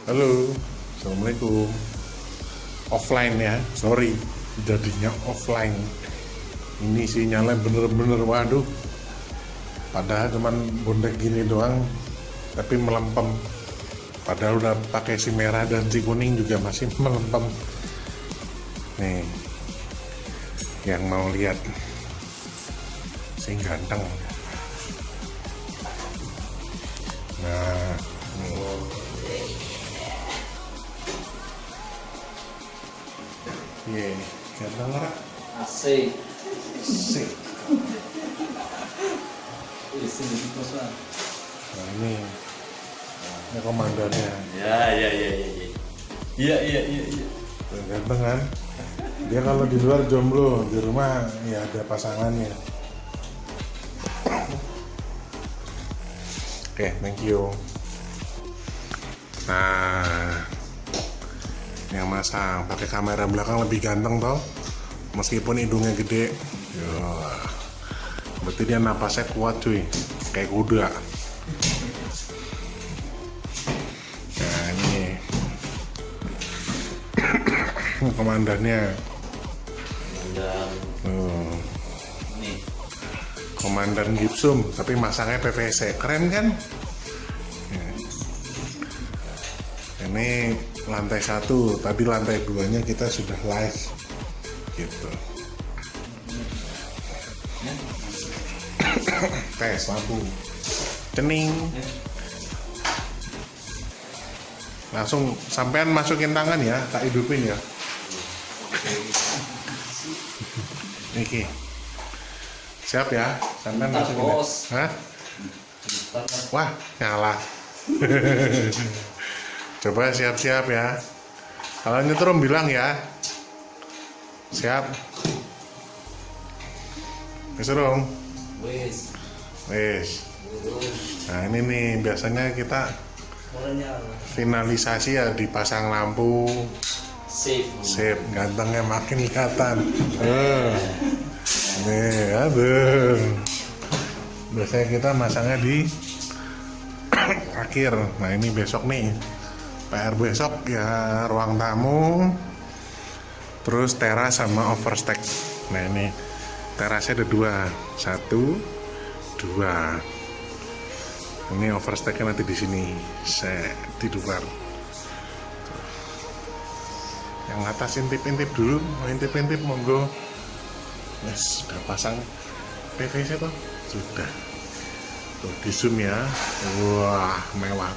Halo, assalamualaikum. Offline ya, sorry, jadinya offline. Ini sinyalnya bener-bener waduh. Padahal cuman bondek gini doang, tapi melempem. Padahal udah pakai si merah dan si kuning juga masih melempem. Nih, yang mau lihat si ganteng. Nah, nih. Iya, ganteng lah. Asik. Sih. Nah ini komandannya. Ya. Iya. Ganteng kan? Dia kalau di luar jomblo, di rumah ya ada pasangannya. Oke, thank you. Nah, yang masang pakai kamera belakang lebih ganteng toh, meskipun hidungnya gede. Ya, berarti dia napasnya kuat cuy, kayak kuda. Nah ini komandannya. Dan nih Komandan Gipsum, tapi masangnya PVC, keren kan? Ya. Ini lantai 1, tadi lantai 2-nya kita sudah live, gitu. Tes lampu, cening. Langsung sampean masukin tangan ya, tak hidupin ya. Niki, siap ya, sampean Bentar, masukin. bos. Hah? Wah, nyala. Coba siap-siap ya. Kalau nyetrum bilang ya. Siap. Wis dong. wes Wis. Nah, ini nih biasanya kita mulanya finalisasi ya dipasang lampu. sip. Gantengnya makin kelihatan. Nih, aduh. Biasanya kita masangnya di akhir. Nah, ini besok nih. PR besok ya ruang tamu, terus teras sama overstack. Nah ini terasnya ada 2, 1, 2. Ini overstacknya nanti di sini, di luar. Yang atas intip-intip dulu, mau intip-intip monggo. Yes, sudah pasang PVC tuh, sudah. Tuh di zoom ya, wah mewah.